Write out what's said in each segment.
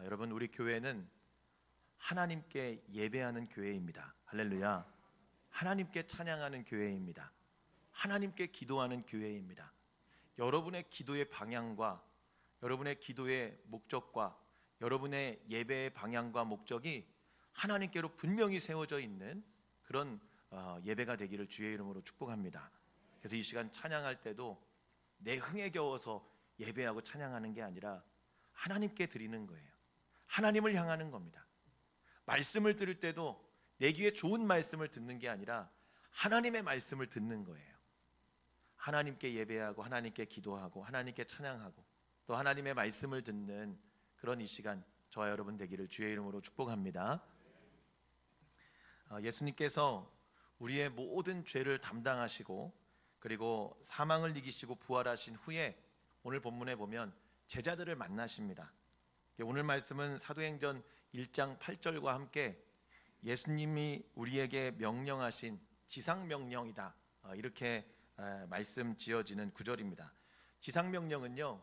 여러분, 우리 교회는 하나님께 예배하는 교회입니다. 할렐루야. 하나님께 찬양하는 교회입니다. 하나님께 기도하는 교회입니다. 여러분의 기도의 방향과 여러분의 기도의 목적과 여러분의 예배의 방향과 목적이 하나님께로 분명히 세워져 있는 그런 예배가 되기를 주의 이름으로 축복합니다. 그래서 이 시간 찬양할 때도 내 흥에 겨워서 예배하고 찬양하는 게 아니라 하나님께 드리는 거예요. 하나님을 향하는 겁니다. 말씀을 들을 때도 내 귀에 좋은 말씀을 듣는 게 아니라 하나님의 말씀을 듣는 거예요. 하나님께 예배하고 하나님께 기도하고 하나님께 찬양하고 또 하나님의 말씀을 듣는 그런 이 시간 저와 여러분 되기를 주의 이름으로 축복합니다. 예수님께서 우리의 모든 죄를 담당하시고 그리고 사망을 이기시고 부활하신 후에 오늘 본문에 보면 제자들을 만나십니다. 오늘 말씀은 사도행전 1장 8절과 함께 예수님이 우리에게 명령하신 지상명령이다, 이렇게 말씀 지어지는 구절입니다. 지상명령은요,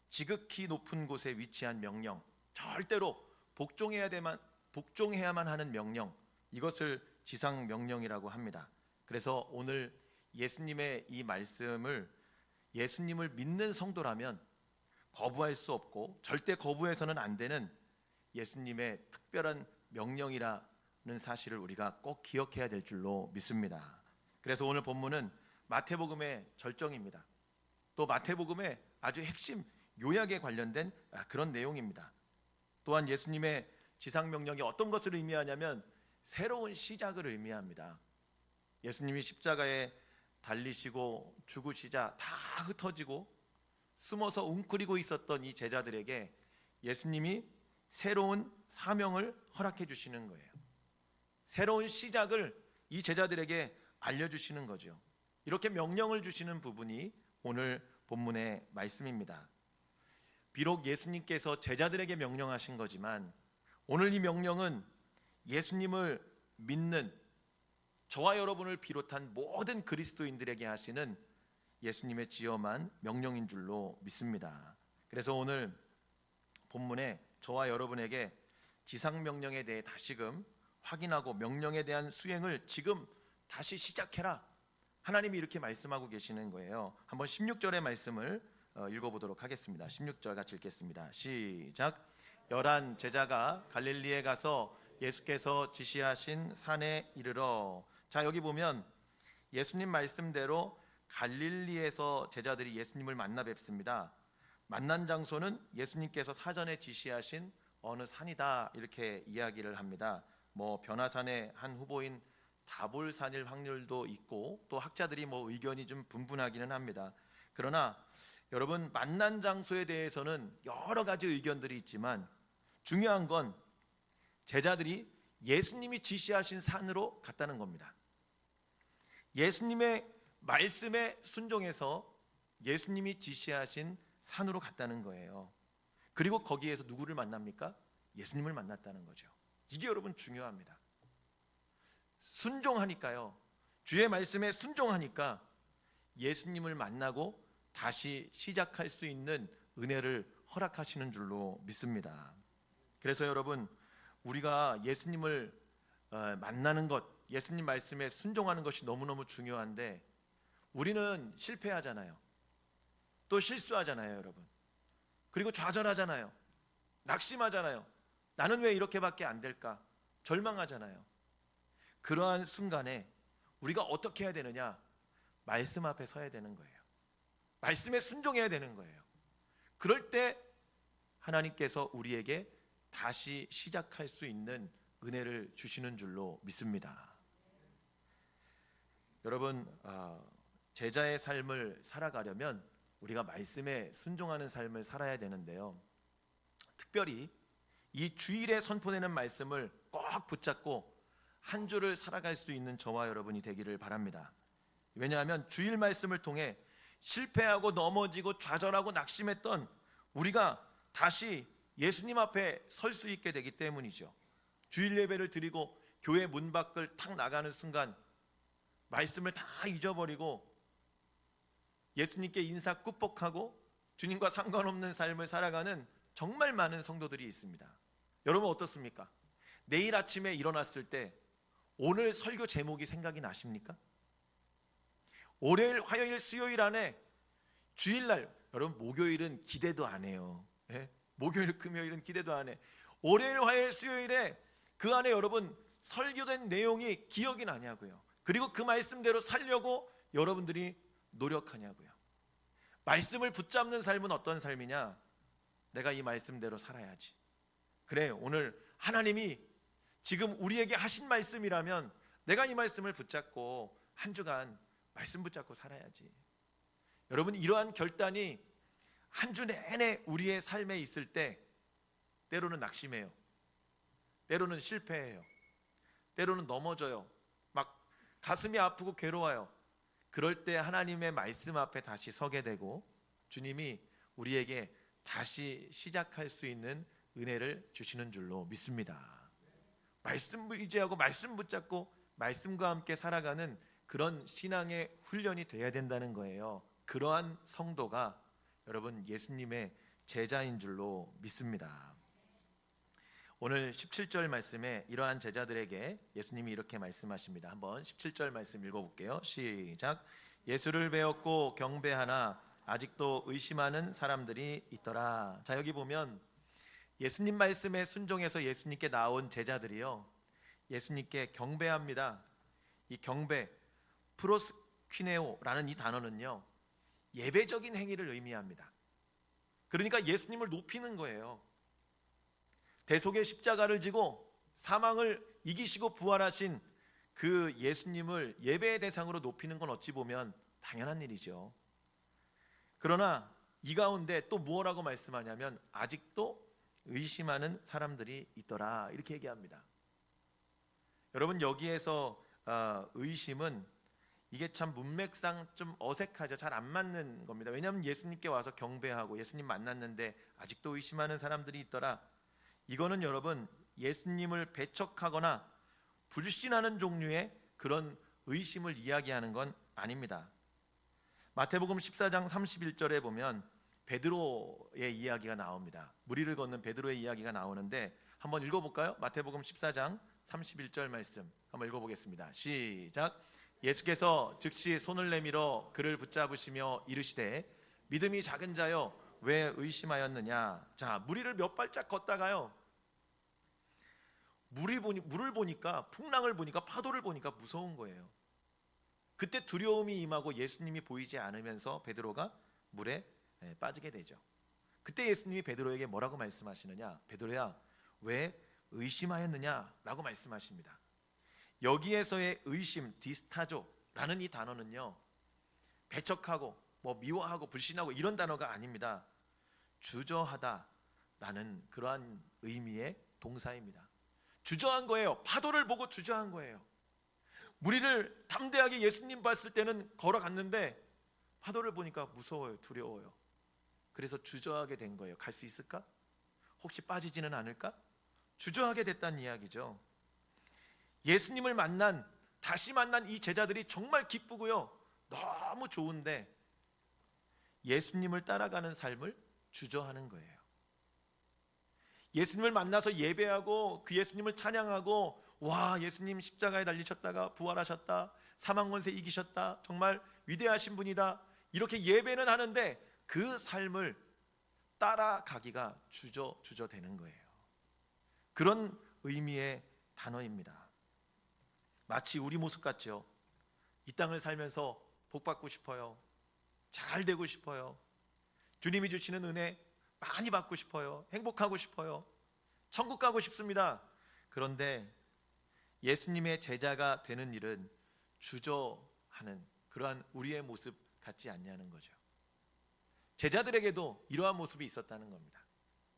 지극히 높은 곳에 위치한 명령, 절대로 복종해야만 하는 명령, 이것을 지상명령이라고 합니다. 그래서 오늘 예수님의 이 말씀을 예수님을 믿는 성도라면 거부할 수 없고 절대 거부해서는 안 되는 예수님의 특별한 명령이라는 사실을 우리가 꼭 기억해야 될 줄로 믿습니다. 그래서 오늘 본문은 마태복음의 절정입니다. 또 마태복음의 아주 핵심 요약에 관련된 그런 내용입니다. 또한 예수님의 지상명령이 어떤 것을 의미하냐면 새로운 시작을 의미합니다. 예수님이 십자가에 달리시고 죽으시자 다 흩어지고 숨어서 웅크리고 있었던 이 제자들에게 예수님이 새로운 사명을 허락해 주시는 거예요. 새로운 시작을 이 제자들에게 알려주시는 거죠. 이렇게 명령을 주시는 부분이 오늘 본문의 말씀입니다. 비록 예수님께서 제자들에게 명령하신 거지만 오늘 이 명령은 예수님을 믿는 저와 여러분을 비롯한 모든 그리스도인들에게 하시는 예수님의 지엄한 명령인 줄로 믿습니다. 그래서 오늘 본문에 저와 여러분에게 지상명령에 대해 다시금 확인하고 명령에 대한 수행을 지금 다시 시작해라, 하나님이 이렇게 말씀하고 계시는 거예요. 한번 16절의 말씀을 읽어보도록 하겠습니다. 16절 같이 읽겠습니다. 시작. 11 제자가 갈릴리에 가서 예수께서 지시하신 산에 이르러. 자, 여기 보면 예수님 말씀대로 갈릴리에서 제자들이 예수님을 만나 뵙습니다. 만난 장소는 예수님께서 사전에 지시하신 어느 산이다, 이렇게 이야기를 합니다. 변화산의 한 후보인 다볼산일 확률도 있고 또 학자들이 의견이 좀 분분하기는 합니다. 그러나 여러분, 만난 장소에 대해서는 여러 가지 의견들이 있지만 중요한 건 제자들이 예수님이 지시하신 산으로 갔다는 겁니다. 예수님의 말씀에 순종해서 예수님이 지시하신 산으로 갔다는 거예요. 그리고 거기에서 누구를 만납니까? 예수님을 만났다는 거죠. 이게 여러분 중요합니다. 순종하니까요, 주의 말씀에 순종하니까 예수님을 만나고 다시 시작할 수 있는 은혜를 허락하시는 줄로 믿습니다. 그래서 여러분, 우리가 예수님을 만나는 것, 예수님 말씀에 순종하는 것이 너무너무 중요한데 우리는 실패하잖아요. 또 실수하잖아요, 여러분. 그리고 좌절하잖아요. 낙심하잖아요. 나는 왜 이렇게밖에 안 될까? 절망하잖아요. 그러한 순간에 우리가 어떻게 해야 되느냐? 말씀 앞에 서야 되는 거예요. 말씀에 순종해야 되는 거예요. 그럴 때 하나님께서 우리에게 다시 시작할 수 있는 은혜를 주시는 줄로 믿습니다. 여러분, 제자의 삶을 살아가려면 우리가 말씀에 순종하는 삶을 살아야 되는데요, 특별히 이 주일에 선포되는 말씀을 꼭 붙잡고 한 주를 살아갈 수 있는 저와 여러분이 되기를 바랍니다. 왜냐하면 주일 말씀을 통해 실패하고 넘어지고 좌절하고 낙심했던 우리가 다시 예수님 앞에 설 수 있게 되기 때문이죠. 주일 예배를 드리고 교회 문 밖을 탁 나가는 순간 말씀을 다 잊어버리고 예수님께 인사 꾹뻑하고 주님과 상관없는 삶을 살아가는 정말 많은 성도들이 있습니다. 여러분 어떻습니까? 내일 아침에 일어났을 때 오늘 설교 제목이 생각이 나십니까? 월요일, 화요일, 수요일 안에 주일날, 여러분 목요일은 기대도 안 해요. 예? 목요일, 금요일은 기대도 안 해. 월요일, 화요일, 수요일에 그 안에 여러분 설교된 내용이 기억이 나냐고요. 그리고 그 말씀대로 살려고 여러분들이 노력하냐고요. 말씀을 붙잡는 삶은 어떤 삶이냐? 내가 이 말씀대로 살아야지. 그래, 오늘 하나님이 지금 우리에게 하신 말씀이라면 내가 이 말씀을 붙잡고 한 주간 말씀 붙잡고 살아야지. 여러분, 이러한 결단이 한 주 내내 우리의 삶에 있을 때 때로는 낙심해요. 때로는 실패해요. 때로는 넘어져요. 막 가슴이 아프고 괴로워요. 그럴 때 하나님의 말씀 앞에 다시 서게 되고 주님이 우리에게 다시 시작할 수 있는 은혜를 주시는 줄로 믿습니다. 말씀 의지하고 말씀 붙잡고 말씀과 함께 살아가는 그런 신앙의 훈련이 돼야 된다는 거예요. 그러한 성도가 여러분 예수님의 제자인 줄로 믿습니다. 오늘 17절 말씀에 이러한 제자들에게 예수님이 이렇게 말씀하십니다. 한번 17절 말씀 읽어볼게요. 시작. 예수를 배웠고 경배하나 아직도 의심하는 사람들이 있더라. 자, 여기 보면 예수님 말씀에 순종해서 예수님께 나온 제자들이요, 예수님께 경배합니다. 이 경배, 프로스퀴네오라는 이 단어는요, 예배적인 행위를 의미합니다. 그러니까 예수님을 높이는 거예요. 대속의 십자가를 지고 사망을 이기시고 부활하신 그 예수님을 예배의 대상으로 높이는 건 어찌 보면 당연한 일이죠. 그러나 이 가운데 또 무엇라고 말씀하냐면 아직도 의심하는 사람들이 있더라, 이렇게 얘기합니다. 여러분, 여기에서 의심은 이게 참 문맥상 좀 어색하죠. 잘 안 맞는 겁니다. 왜냐하면 예수님께 와서 경배하고 예수님 만났는데 아직도 의심하는 사람들이 있더라. 이거는 여러분 예수님을 배척하거나 불신하는 종류의 그런 의심을 이야기하는 건 아닙니다. 마태복음 14장 31절에 보면 베드로의 이야기가 나옵니다. 무리를 걷는 베드로의 이야기가 나오는데 한번 읽어볼까요? 마태복음 14장 31절 말씀 한번 읽어보겠습니다. 시작. 예수께서 즉시 손을 내밀어 그를 붙잡으시며 이르시되 믿음이 작은 자여 왜 의심하였느냐. 자, 무리를 몇 발짝 걷다가요, 물을 보니까, 풍랑을 보니까, 파도를 보니까 무서운 거예요. 그때 두려움이 임하고 예수님이 보이지 않으면서 베드로가 물에 빠지게 되죠. 그때 예수님이 베드로에게 뭐라고 말씀하시느냐. 베드로야, 왜 의심하였느냐 라고 말씀하십니다. 여기에서의 의심, 디스타조라는 이 단어는요, 배척하고 미워하고 불신하고 이런 단어가 아닙니다. 주저하다라는 그러한 의미의 동사입니다. 주저한 거예요. 파도를 보고 주저한 거예요. 무리를 담대하게 예수님 봤을 때는 걸어갔는데 파도를 보니까 무서워요. 두려워요. 그래서 주저하게 된 거예요. 갈 수 있을까? 혹시 빠지지는 않을까? 주저하게 됐다는 이야기죠. 예수님을 다시 만난 이 제자들이 정말 기쁘고요, 너무 좋은데 예수님을 따라가는 삶을 주저하는 거예요. 예수님을 만나서 예배하고 그 예수님을 찬양하고, 와, 예수님 십자가에 달리셨다가 부활하셨다, 사망 권세 이기셨다, 정말 위대하신 분이다, 이렇게 예배는 하는데 그 삶을 따라가기가 주저되는 거예요. 그런 의미의 단어입니다. 마치 우리 모습 같죠. 이 땅을 살면서 복 받고 싶어요. 잘 되고 싶어요. 주님이 주시는 은혜 많이 받고 싶어요. 행복하고 싶어요. 천국 가고 싶습니다. 그런데 예수님의 제자가 되는 일은 주저하는 그러한 우리의 모습 같지 않냐는 거죠. 제자들에게도 이러한 모습이 있었다는 겁니다.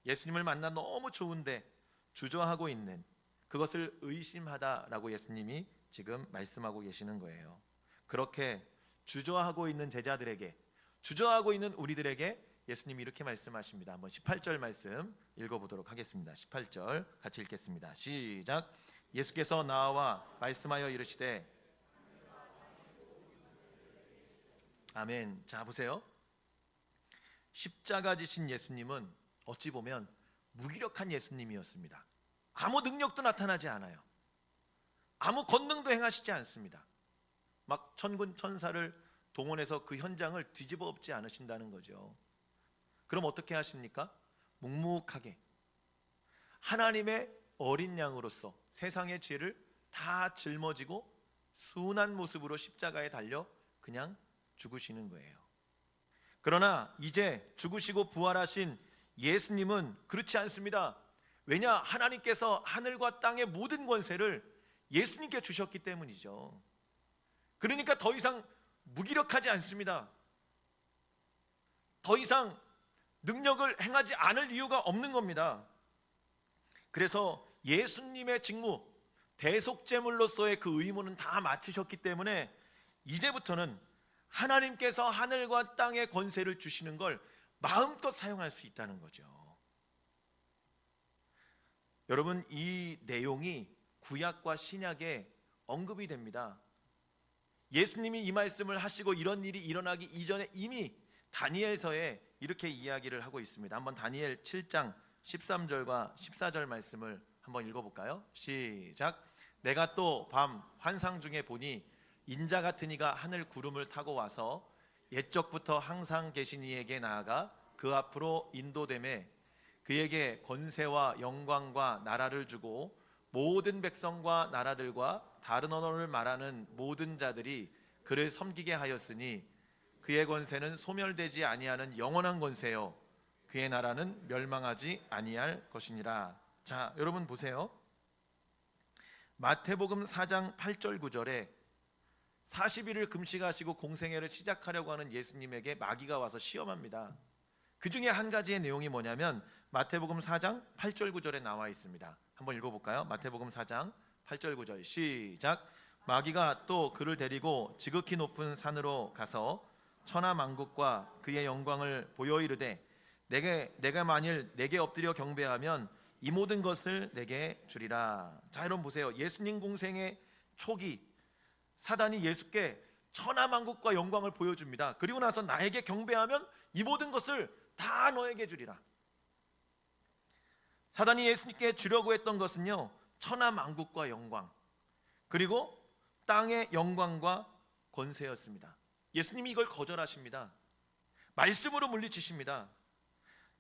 예수님을 만나 너무 좋은데 주저하고 있는, 그것을 의심하다라고 예수님이 지금 말씀하고 계시는 거예요. 그렇게 주저하고 있는 제자들에게, 주저하고 있는 우리들에게 예수님이 이렇게 말씀하십니다. 한번 18절 말씀 읽어보도록 하겠습니다. 18절 같이 읽겠습니다. 시작. 예수께서 나와 말씀하여 이르시되, 아멘. 자, 보세요. 십자가 지신 예수님은 어찌 보면 무기력한 예수님이었습니다. 아무 능력도 나타나지 않아요. 아무 권능도 행하시지 않습니다. 막 천군 천사를 동원해서 그 현장을 뒤집어 엎지 않으신다는 거죠. 그럼 어떻게 하십니까? 묵묵하게 하나님의 어린 양으로서 세상의 죄를 다 짊어지고 순한 모습으로 십자가에 달려 그냥 죽으시는 거예요. 그러나 이제 죽으시고 부활하신 예수님은 그렇지 않습니다. 왜냐? 하나님께서 하늘과 땅의 모든 권세를 예수님께 주셨기 때문이죠. 그러니까 더 이상 무기력하지 않습니다. 더 이상 능력을 행하지 않을 이유가 없는 겁니다. 그래서 예수님의 직무, 대속제물로서의 그 의무는 다 마치셨기 때문에 이제부터는 하나님께서 하늘과 땅의 권세를 주시는 걸 마음껏 사용할 수 있다는 거죠. 여러분, 이 내용이 구약과 신약에 언급이 됩니다. 예수님이 이 말씀을 하시고 이런 일이 일어나기 이전에 이미 다니엘서에 이렇게 이야기를 하고 있습니다. 한번 다니엘 7장 13절과 14절 말씀을 한번 읽어볼까요? 시작. 내가 또 밤 환상 중에 보니 인자 같은 이가 하늘 구름을 타고 와서 옛적부터 항상 계신 이에게 나아가 그 앞으로 인도되매 그에게 권세와 영광과 나라를 주고 모든 백성과 나라들과 다른 언어를 말하는 모든 자들이 그를 섬기게 하였으니 그의 권세는 소멸되지 아니하는 영원한 권세요 그의 나라는 멸망하지 아니할 것이니라. 자, 여러분 보세요. 마태복음 4장 8절 9절에 40일을 금식하시고 공생애를 시작하려고 하는 예수님에게 마귀가 와서 시험합니다. 그 중에 한 가지의 내용이 뭐냐면 마태복음 4장 8절 9절에 나와 있습니다. 한번 읽어볼까요? 마태복음 4장 8절 9절 시작. 마귀가 또 그를 데리고 지극히 높은 산으로 가서 천하만국과 그의 영광을 보여 이르되 내가 만일 내게 엎드려 경배하면 이 모든 것을 내게 주리라. 자, 여러분 보세요. 예수님 공생의 초기 사단이 예수께 천하만국과 영광을 보여줍니다. 그리고 나서 나에게 경배하면 이 모든 것을 다 너에게 주리라. 사단이 예수님께 주려고 했던 것은요, 천하만국과 영광, 그리고 땅의 영광과 권세였습니다. 예수님이 이걸 거절하십니다. 말씀으로 물리치십니다.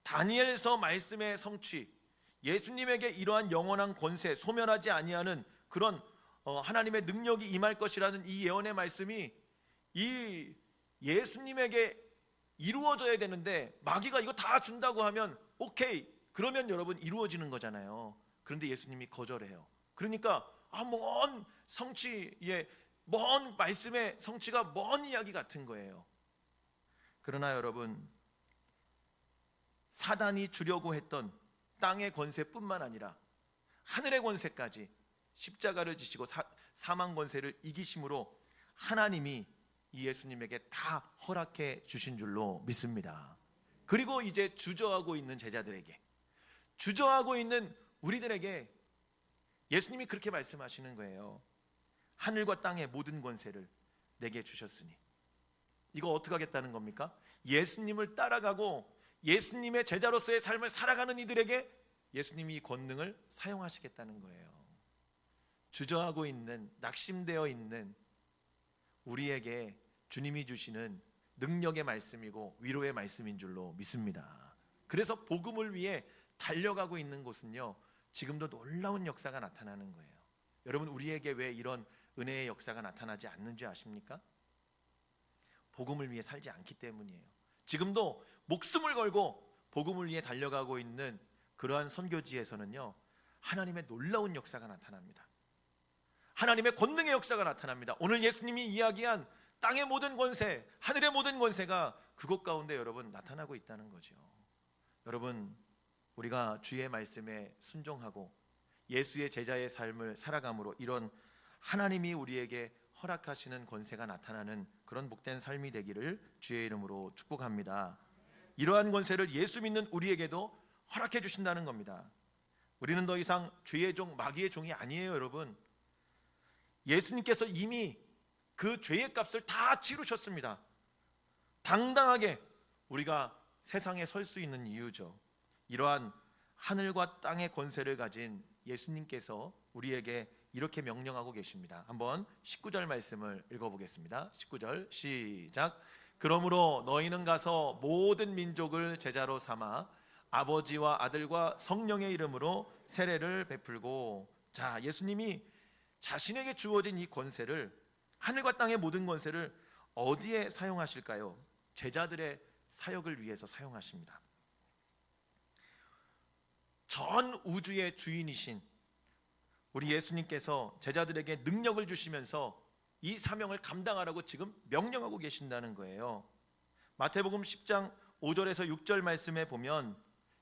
다니엘서 말씀의 성취, 예수님에게 이러한 영원한 권세, 소멸하지 아니하는 그런 하나님의 능력이 임할 것이라는 이 예언의 말씀이 이 예수님에게 이루어져야 되는데 마귀가 이거 다 준다고 하면 오케이, 그러면 여러분 이루어지는 거잖아요. 그런데 예수님이 거절해요. 그러니까 먼 성취의 먼 말씀의 성취가 먼 이야기 같은 거예요. 그러나 여러분, 사단이 주려고 했던 땅의 권세뿐만 아니라 하늘의 권세까지 십자가를 지시고 사망 권세를 이기심으로 하나님이 이 예수님에게 다 허락해 주신 줄로 믿습니다. 그리고 이제 주저하고 있는 제자들에게, 주저하고 있는 우리들에게 예수님이 그렇게 말씀하시는 거예요. 하늘과 땅의 모든 권세를 내게 주셨으니. 이거 어떻게 하겠다는 겁니까? 예수님을 따라가고 예수님의 제자로서의 삶을 살아가는 이들에게 예수님이 이 권능을 사용하시겠다는 거예요. 주저하고 있는, 낙심되어 있는 우리에게 주님이 주시는 능력의 말씀이고 위로의 말씀인 줄로 믿습니다. 그래서 복음을 위해 달려가고 있는 곳은요, 지금도 놀라운 역사가 나타나는 거예요. 여러분, 우리에게 왜 이런 은혜의 역사가 나타나지 않는지 아십니까? 복음을 위해 살지 않기 때문이에요. 지금도 목숨을 걸고 복음을 위해 달려가고 있는 그러한 선교지에서는요, 하나님의 놀라운 역사가 나타납니다. 하나님의 권능의 역사가 나타납니다. 오늘 예수님이 이야기한 땅의 모든 권세, 하늘의 모든 권세가 그곳 가운데 여러분 나타나고 있다는 거죠. 여러분, 우리가 주의 말씀에 순종하고 예수의 제자의 삶을 살아감으로 이런 하나님이 우리에게 허락하시는 권세가 나타나는 그런 복된 삶이 되기를 주의 이름으로 축복합니다. 이러한 권세를 예수 믿는 우리에게도 허락해 주신다는 겁니다. 우리는 더 이상 죄의 종, 마귀의 종이 아니에요, 여러분. 예수님께서 이미 그 죄의 값을 다 치르셨습니다. 당당하게 우리가 세상에 설 수 있는 이유죠. 이러한 하늘과 땅의 권세를 가진 예수님께서 우리에게 이렇게 명령하고 계십니다. 한번 19절 말씀을 읽어보겠습니다. 19절 시작. 그러므로 너희는 가서 모든 민족을 제자로 삼아 아버지와 아들과 성령의 이름으로 세례를 베풀고. 자, 예수님이 자신에게 주어진 이 권세를, 하늘과 땅의 모든 권세를 어디에 사용하실까요? 제자들의 사역을 위해서 사용하십니다. 전 우주의 주인이신 우리 예수님께서 제자들에게 능력을 주시면서 이 사명을 감당하라고 지금 명령하고 계신다는 거예요. 마태복음 10장 5절에서 6절 말씀에 보면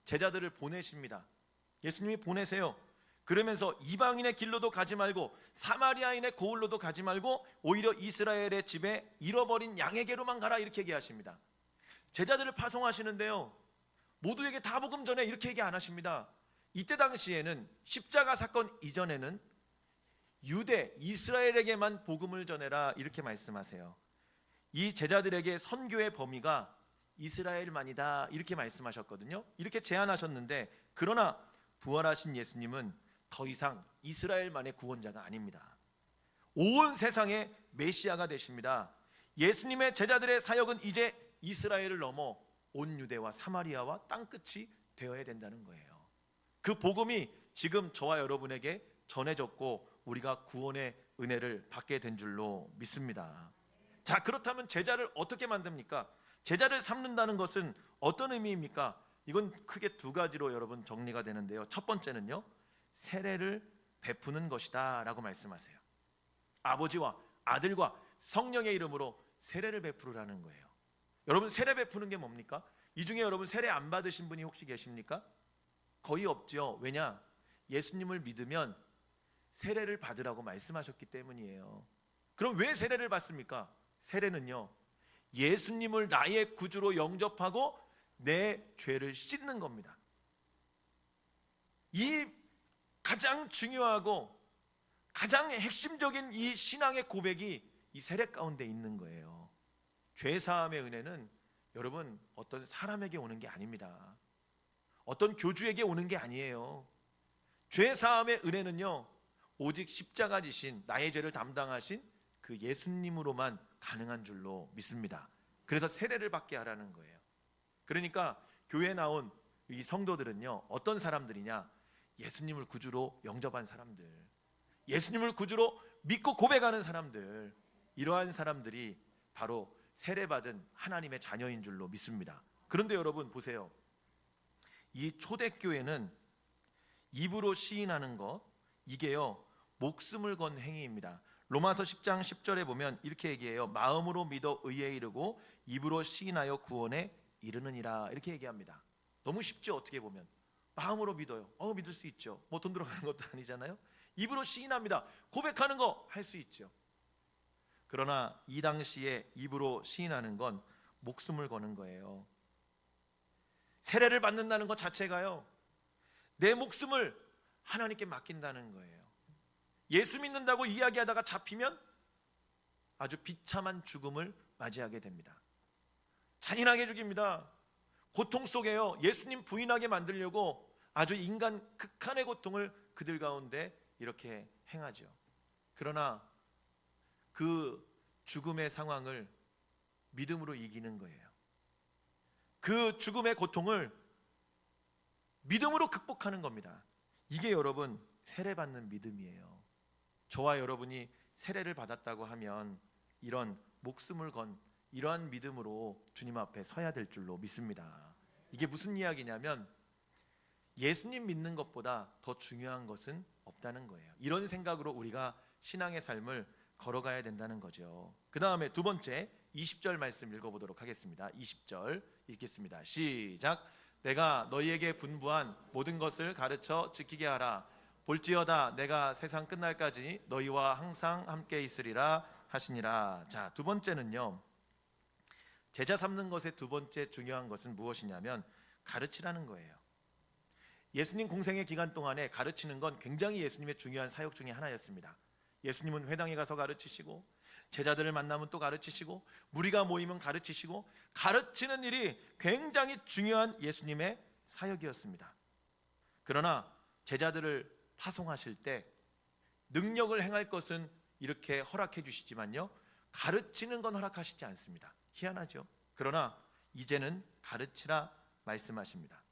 제자들을 보내십니다. 예수님이 보내세요. 그러면서 이방인의 길로도 가지 말고 사마리아인의 고을로도 가지 말고 오히려 이스라엘의 집에 잃어버린 양에게로만 가라, 이렇게 얘기하십니다. 제자들을 파송하시는데요, 모두에게 다 복음 전해 이렇게 얘기 안 하십니다. 이때 당시에는 십자가 사건 이전에는 유대 이스라엘에게만 복음을 전해라, 이렇게 말씀하세요. 이 제자들에게 선교의 범위가 이스라엘만이다, 이렇게 말씀하셨거든요. 이렇게 제안하셨는데, 그러나 부활하신 예수님은 더 이상 이스라엘만의 구원자가 아닙니다. 온 세상의 메시아가 되십니다. 예수님의 제자들의 사역은 이제 이스라엘을 넘어 온 유대와 사마리아와 땅끝이 되어야 된다는 거예요. 그 복음이 지금 저와 여러분에게 전해졌고 우리가 구원의 은혜를 받게 된 줄로 믿습니다. 자, 그렇다면 제자를 어떻게 만듭니까? 제자를 삼는다는 것은 어떤 의미입니까? 이건 크게 두 가지로 여러분 정리가 되는데요. 첫 번째는요, 세례를 베푸는 것이다 라고 말씀하세요. 아버지와 아들과 성령의 이름으로 세례를 베푸라는 거예요. 여러분, 세례 베푸는 게 뭡니까? 이 중에 여러분 세례 안 받으신 분이 혹시 계십니까? 거의 없죠. 왜냐? 예수님을 믿으면 세례를 받으라고 말씀하셨기 때문이에요. 그럼 왜 세례를 받습니까? 세례는요, 예수님을 나의 구주로 영접하고 내 죄를 씻는 겁니다. 이 가장 중요하고 가장 핵심적인 이 신앙의 고백이 이 세례 가운데 있는 거예요. 죄 사함의 은혜는 여러분 어떤 사람에게 오는 게 아닙니다. 어떤 교주에게 오는 게 아니에요. 죄 사함의 은혜는요, 오직 십자가 지신 나의 죄를 담당하신 그 예수님으로만 가능한 줄로 믿습니다. 그래서 세례를 받게 하라는 거예요. 그러니까 교회에 나온 이 성도들은요, 어떤 사람들이냐? 예수님을 구주로 영접한 사람들, 예수님을 구주로 믿고 고백하는 사람들, 이러한 사람들이 바로 세례받은 하나님의 자녀인 줄로 믿습니다. 그런데 여러분 보세요. 이 초대교회는 입으로 시인하는 것, 이게요 목숨을 건 행위입니다. 로마서 10장 10절에 보면 이렇게 얘기해요. 마음으로 믿어 의에 이르고 입으로 시인하여 구원에 이르느니라, 이렇게 얘기합니다. 너무 쉽죠, 어떻게 보면. 마음으로 믿어요. 믿을 수 있죠. 뭐 돈 들어가는 것도 아니잖아요. 입으로 시인합니다. 고백하는 거 할 수 있죠. 그러나 이 당시에 입으로 시인하는 건 목숨을 거는 거예요. 세례를 받는다는 것 자체가요, 내 목숨을 하나님께 맡긴다는 거예요. 예수 믿는다고 이야기하다가 잡히면 아주 비참한 죽음을 맞이하게 됩니다. 잔인하게 죽입니다. 고통 속에요, 예수님 부인하게 만들려고 아주 인간 극한의 고통을 그들 가운데 이렇게 행하죠. 그러나 그 죽음의 상황을 믿음으로 이기는 거예요. 그 죽음의 고통을 믿음으로 극복하는 겁니다. 이게 여러분 세례받는 믿음이에요. 저와 여러분이 세례를 받았다고 하면 이런 목숨을 건 이러한 믿음으로 주님 앞에 서야 될 줄로 믿습니다. 이게 무슨 이야기냐면 예수님 믿는 것보다 더 중요한 것은 없다는 거예요. 이런 생각으로 우리가 신앙의 삶을 걸어가야 된다는 거죠. 그 다음에 두 번째 20절 말씀 읽어보도록 하겠습니다. 20절 읽겠습니다. 시작. 내가 너희에게 분부한 모든 것을 가르쳐 지키게 하라. 볼지어다 내가 세상 끝날까지 너희와 항상 함께 있으리라 하시니라. 자, 두 번째는요, 제자 삼는 것의 두 번째 중요한 것은 무엇이냐면 가르치라는 거예요. 예수님 공생의 기간 동안에 가르치는 건 굉장히 예수님의 중요한 사역 중에 하나였습니다. 예수님은 회당에 가서 가르치시고 제자들을 만나면 또 가르치시고 무리가 모이면 가르치시고, 가르치는 일이 굉장히 중요한 예수님의 사역이었습니다. 그러나 제자들을 파송하실 때 능력을 행할 것은 이렇게 허락해 주시지만요, 가르치는 건 허락하시지 않습니다. 희한하죠. 그러나 이제는 가르치라 말씀하십니다.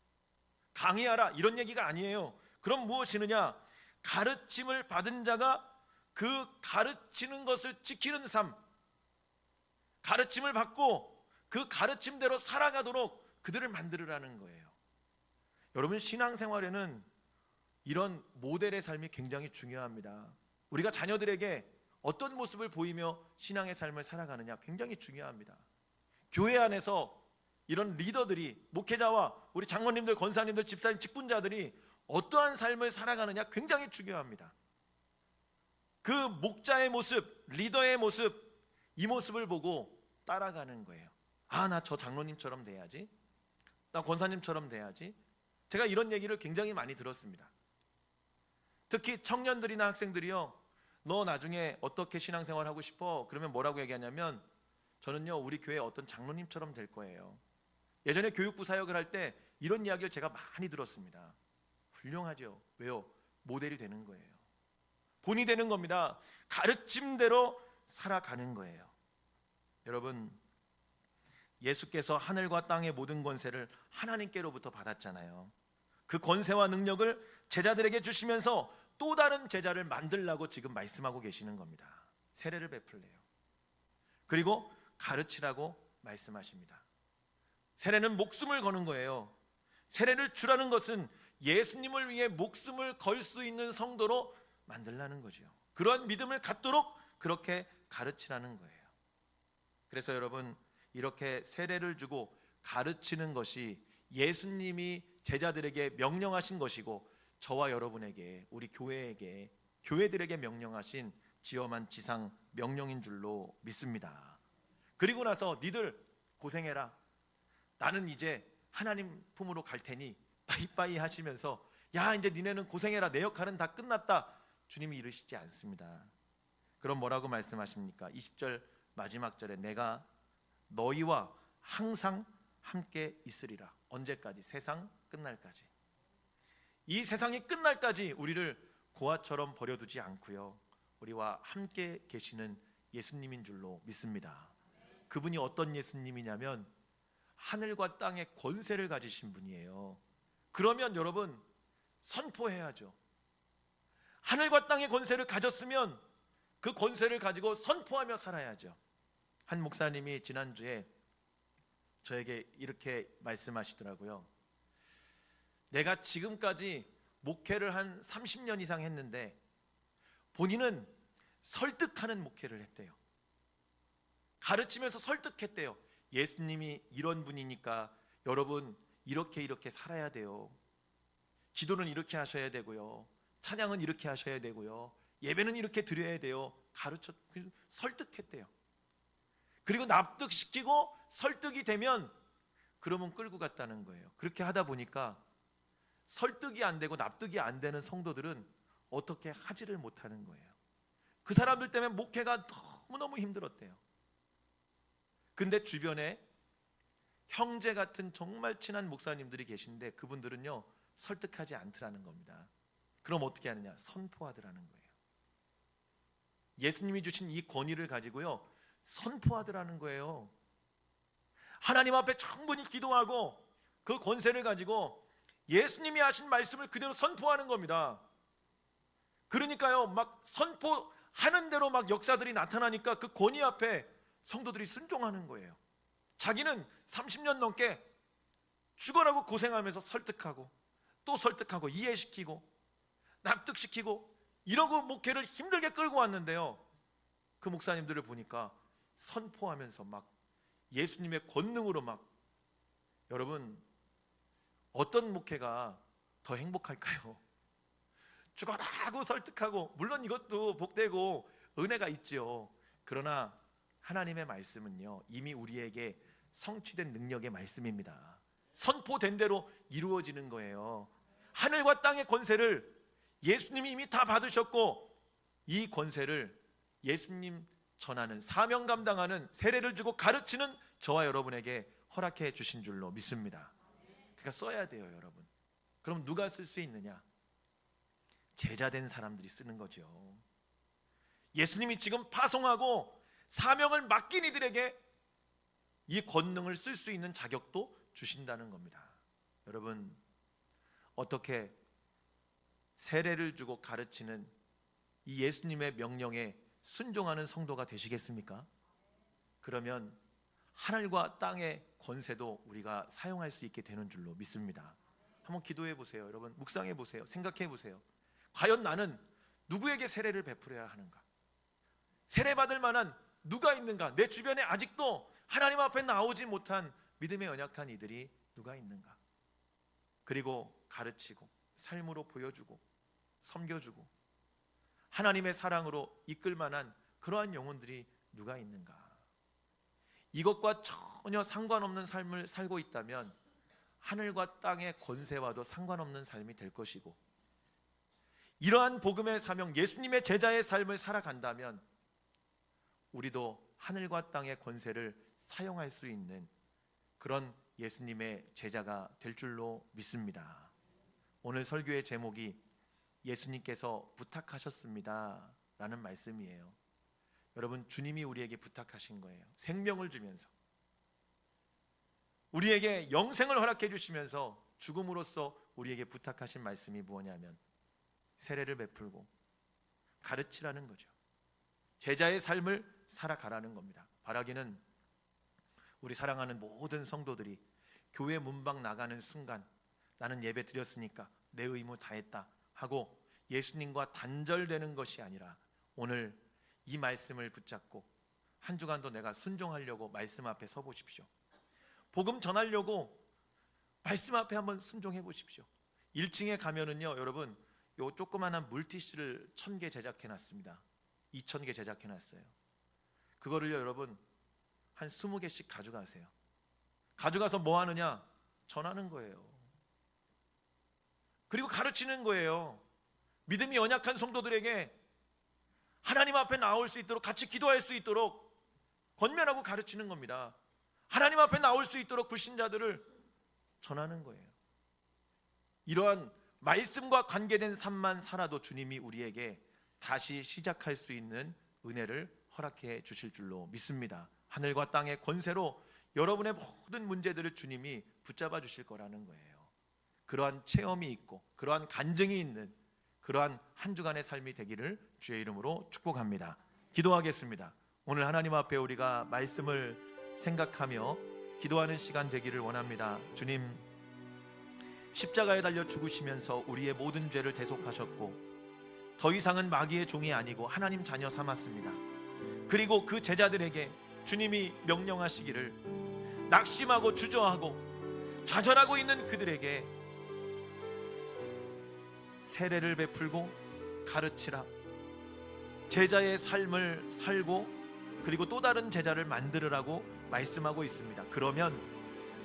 강의하라 이런 얘기가 아니에요. 그럼 무엇이느냐? 가르침을 받은 자가 그 가르치는 것을 지키는 삶, 가르침을 받고 그 가르침대로 살아가도록 그들을 만들으라는 거예요. 여러분, 신앙생활에는 이런 모델의 삶이 굉장히 중요합니다. 우리가 자녀들에게 어떤 모습을 보이며 신앙의 삶을 살아가느냐 굉장히 중요합니다. 교회 안에서 이런 리더들이, 목회자와 우리 장로님들, 권사님들, 집사님, 직분자들이 어떠한 삶을 살아가느냐 굉장히 중요합니다. 그 목자의 모습, 리더의 모습, 이 모습을 보고 따라가는 거예요. 아, 나 저 장로님처럼 돼야지, 나 권사님처럼 돼야지. 제가 이런 얘기를 굉장히 많이 들었습니다. 특히 청년들이나 학생들이요, 너 나중에 어떻게 신앙생활 하고 싶어? 그러면 뭐라고 얘기하냐면, 저는요 우리 교회 어떤 장로님처럼 될 거예요. 예전에 교육부 사역을 할 때 이런 이야기를 제가 많이 들었습니다. 훌륭하죠. 왜요? 모델이 되는 거예요. 본이 되는 겁니다. 가르침대로 살아가는 거예요. 여러분, 예수께서 하늘과 땅의 모든 권세를 하나님께로부터 받았잖아요. 그 권세와 능력을 제자들에게 주시면서 또 다른 제자를 만들라고 지금 말씀하고 계시는 겁니다. 세례를 베풀래요. 그리고 가르치라고 말씀하십니다. 세례는 목숨을 거는 거예요. 세례를 주라는 것은 예수님을 위해 목숨을 걸 수 있는 성도로 만들라는 거죠. 그러한 믿음을 갖도록 그렇게 가르치라는 거예요. 그래서 여러분, 이렇게 세례를 주고 가르치는 것이 예수님이 제자들에게 명령하신 것이고, 저와 여러분에게, 우리 교회에게, 교회들에게 명령하신 지엄한 지상 명령인 줄로 믿습니다. 그리고 나서 니들 고생해라, 나는 이제 하나님 품으로 갈 테니 빠이빠이 하시면서, 야 이제 니네는 고생해라, 내 역할은 다 끝났다, 주님이 이르시지 않습니다. 그럼 뭐라고 말씀하십니까? 20절 마지막 절에 내가 너희와 항상 함께 있으리라. 언제까지? 세상 끝날까지. 이 세상이 끝날까지 우리를 고아처럼 버려두지 않고요, 우리와 함께 계시는 예수님인 줄로 믿습니다. 그분이 어떤 예수님이냐면 하늘과 땅의 권세를 가지신 분이에요. 그러면 여러분, 선포해야죠. 하늘과 땅의 권세를 가졌으면 그 권세를 가지고 선포하며 살아야죠. 한 목사님이 지난주에 저에게 이렇게 말씀하시더라고요. 내가 지금까지 목회를 한 30년 이상 했는데 본인은 설득하는 목회를 했대요. 가르치면서 설득했대요. 예수님이 이런 분이니까 여러분 이렇게 살아야 돼요. 기도는 이렇게 하셔야 되고요, 찬양은 이렇게 하셔야 되고요, 예배는 이렇게 드려야 돼요. 가르쳐, 설득했대요. 그리고 납득시키고 설득이 되면 그러면 끌고 갔다는 거예요. 그렇게 하다 보니까 설득이 안 되고 납득이 안 되는 성도들은 어떻게 하지를 못하는 거예요. 그 사람들 때문에 목회가 너무너무 힘들었대요. 근데 주변에 형제 같은 정말 친한 목사님들이 계신데 그분들은요 설득하지 않더라는 겁니다. 그럼 어떻게 하느냐? 선포하더라는 거예요. 예수님이 주신 이 권위를 가지고요 선포하더라는 거예요. 하나님 앞에 충분히 기도하고 그 권세를 가지고 예수님이 하신 말씀을 그대로 선포하는 겁니다. 그러니까요, 막 선포하는 대로 막 역사들이 나타나니까 그 권위 앞에 성도들이 순종하는 거예요. 자기는 30년 넘게 죽어라고 고생하면서 설득하고 또 설득하고 이해시키고 납득시키고 이러고 목회를 힘들게 끌고 왔는데요, 그 목사님들을 보니까 선포하면서 막 예수님의 권능으로 막, 여러분 어떤 목회가 더 행복할까요? 죽어라고 설득하고, 물론 이것도 복되고 은혜가 있지요. 그러나 하나님의 말씀은요 이미 우리에게 성취된 능력의 말씀입니다. 선포된 대로 이루어지는 거예요. 하늘과 땅의 권세를 예수님이 이미 다 받으셨고, 이 권세를 예수님 전하는, 사명 감당하는, 세례를 주고 가르치는 저와 여러분에게 허락해 주신 줄로 믿습니다. 그러니까 써야 돼요, 여러분. 그럼 누가 쓸 수 있느냐? 제자된 사람들이 쓰는 거죠. 예수님이 지금 파송하고 사명을 맡긴 이들에게 이 권능을 쓸 수 있는 자격도 주신다는 겁니다. 여러분, 어떻게 세례를 주고 가르치는 이 예수님의 명령에 순종하는 성도가 되시겠습니까? 그러면 하늘과 땅의 권세도 우리가 사용할 수 있게 되는 줄로 믿습니다. 한번 기도해 보세요. 여러분, 묵상해 보세요. 생각해 보세요. 과연 나는 누구에게 세례를 베풀어야 하는가? 세례받을 만한 누가 있는가? 내 주변에 아직도 하나님 앞에 나오지 못한 믿음에 연약한 이들이 누가 있는가? 그리고 가르치고 삶으로 보여주고 섬겨주고 하나님의 사랑으로 이끌 만한 그러한 영혼들이 누가 있는가? 이것과 전혀 상관없는 삶을 살고 있다면 하늘과 땅의 권세와도 상관없는 삶이 될 것이고, 이러한 복음의 사명, 예수님의 제자의 삶을 살아간다면 우리도 하늘과 땅의 권세를 사용할 수 있는 그런 예수님의 제자가 될 줄로 믿습니다. 오늘 설교의 제목이 예수님께서 부탁하셨습니다 라는 말씀이에요. 여러분, 주님이 우리에게 부탁하신 거예요. 생명을 주면서, 우리에게 영생을 허락해 주시면서 죽음으로써 우리에게 부탁하신 말씀이 무엇이냐면 세례를 베풀고 가르치라는 거죠. 제자의 삶을 살아가라는 겁니다. 바라기는 우리 사랑하는 모든 성도들이 교회 문밖 나가는 순간 나는 예배 드렸으니까 내 의무 다했다 하고 예수님과 단절되는 것이 아니라 오늘 이 말씀을 붙잡고 한 주간도 내가 순종하려고 말씀 앞에 서 보십시오. 복음 전하려고 말씀 앞에 한번 순종해 보십시오. 1층에 가면은요, 여러분, 요 조그만한 물티슈를 1000개 제작해 놨습니다. 2000개 제작해 놨어요. 그거를요, 여러분, 한 20개씩 가져가세요. 가져가서 뭐 하느냐? 전하는 거예요. 그리고 가르치는 거예요. 믿음이 연약한 성도들에게 하나님 앞에 나올 수 있도록, 같이 기도할 수 있도록 권면하고 가르치는 겁니다. 하나님 앞에 나올 수 있도록 불신자들을 전하는 거예요. 이러한 말씀과 관계된 삶만 살아도 주님이 우리에게 다시 시작할 수 있는 은혜를 허락해 주실 줄로 믿습니다. 하늘과 땅의 권세로 여러분의 모든 문제들을 주님이 붙잡아 주실 거라는 거예요. 그러한 체험이 있고 그러한 간증이 있는 그러한 한 주간의 삶이 되기를 주의 이름으로 축복합니다. 기도하겠습니다. 오늘 하나님 앞에 우리가 말씀을 생각하며 기도하는 시간 되기를 원합니다. 주님, 십자가에 달려 죽으시면서 우리의 모든 죄를 대속하셨고 더 이상은 마귀의 종이 아니고 하나님 자녀 삼았습니다. 그리고 그 제자들에게 주님이 명령하시기를 낙심하고 주저하고 좌절하고 있는 그들에게 세례를 베풀고 가르치라, 제자의 삶을 살고 그리고 또 다른 제자를 만들으라고 말씀하고 있습니다. 그러면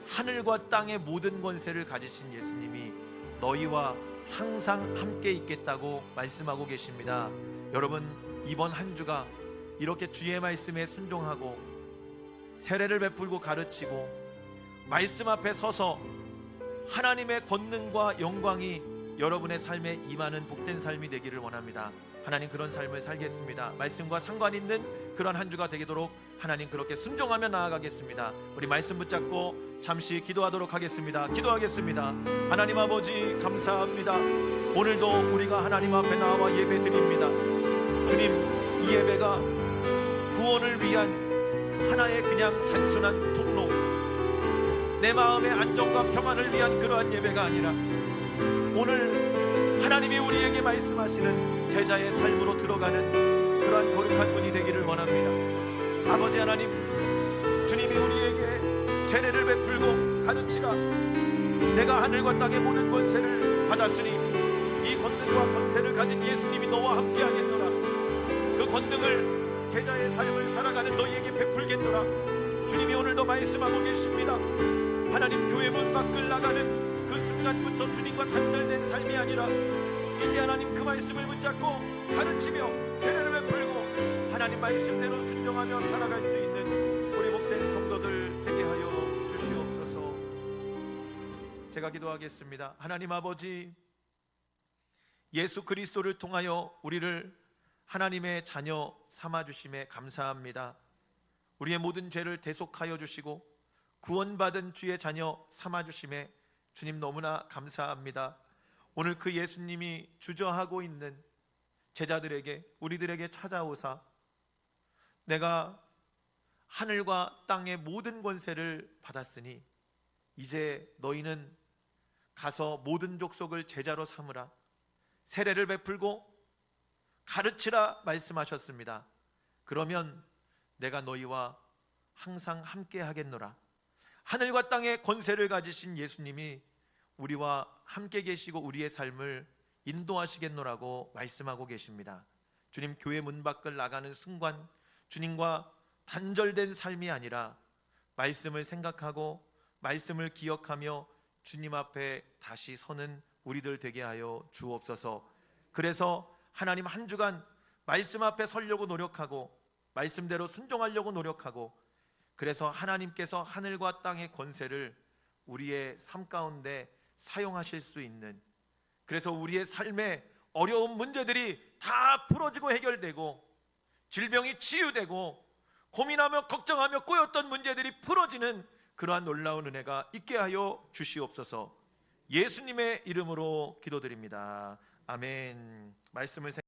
하늘과 땅의 모든 권세를 가지신 예수님이 너희와 항상 함께 있겠다고 말씀하고 계십니다. 여러분, 이번 한 주가 이렇게 주의 말씀에 순종하고 세례를 베풀고 가르치고 말씀 앞에 서서 하나님의 권능과 영광이 여러분의 삶에 임하는 복된 삶이 되기를 원합니다. 하나님, 그런 삶을 살겠습니다. 말씀과 상관 있는 그런 한 주가 되도록 하나님 그렇게 순종하며 나아가겠습니다. 우리 말씀 붙잡고 잠시 기도하도록 하겠습니다. 기도하겠습니다. 하나님 아버지, 감사합니다. 오늘도 우리가 하나님 앞에 나와 예배 드립니다. 주님, 이 예배가 구원을 위한 하나의 그냥 단순한 통로, 내 마음의 안정과 평안을 위한 그러한 예배가 아니라 오늘 하나님이 우리에게 말씀하시는 제자의 삶으로 들어가는 그러한 거룩한 분이 되기를 원합니다. 아버지 하나님, 주님이 우리에게 세례를 베풀고 가르치라, 내가 하늘과 땅의 모든 권세를 받았으니 이 권능과 권세를 가진 예수님이 너와 함께 하겠노라. 그 권능을 제자의 삶을 살아가는 너희에게 베풀겠노라. 주님이 오늘도 말씀하고 계십니다. 하나님, 교회 문 밖을 나가는 그 순간부터 주님과 단절된 삶이 아니라 이제 하나님 그 말씀을 붙잡고 가르치며 세례를 베풀고 하나님 말씀대로 순종하며 살아갈 수 있는 우리 복된 성도들 되게 하여 주시옵소서. 제가 기도하겠습니다. 하나님 아버지, 예수 그리스도를 통하여 우리를 하나님의 자녀 삼아주심에 감사합니다. 우리의 모든 죄를 대속하여 주시고 구원받은 주의 자녀 삼아주심에 주님 너무나 감사합니다. 오늘 그 예수님이 주저하고 있는 제자들에게, 우리들에게 찾아오사 내가 하늘과 땅의 모든 권세를 받았으니 이제 너희는 가서 모든 족속을 제자로 삼으라, 세례를 베풀고 가르치라 말씀하셨습니다. 그러면 내가 너희와 항상 함께 하겠노라. 하늘과 땅의 권세를 가지신 예수님이 우리와 함께 계시고 우리의 삶을 인도하시겠노라고 말씀하고 계십니다. 주님, 교회 문 밖을 나가는 순간 주님과 단절된 삶이 아니라 말씀을 생각하고 말씀을 기억하며 주님 앞에 다시 서는 우리들 되게 하여 주옵소서. 그래서 하나님, 한 주간 말씀 앞에 서려고 노력하고 말씀대로 순종하려고 노력하고, 그래서 하나님께서 하늘과 땅의 권세를 우리의 삶 가운데 사용하실 수 있는, 그래서 우리의 삶의 어려운 문제들이 다 풀어지고 해결되고 질병이 치유되고 고민하며 걱정하며 꼬였던 문제들이 풀어지는 그러한 놀라운 은혜가 있게 하여 주시옵소서. 예수님의 이름으로 기도드립니다. 아멘. 말씀을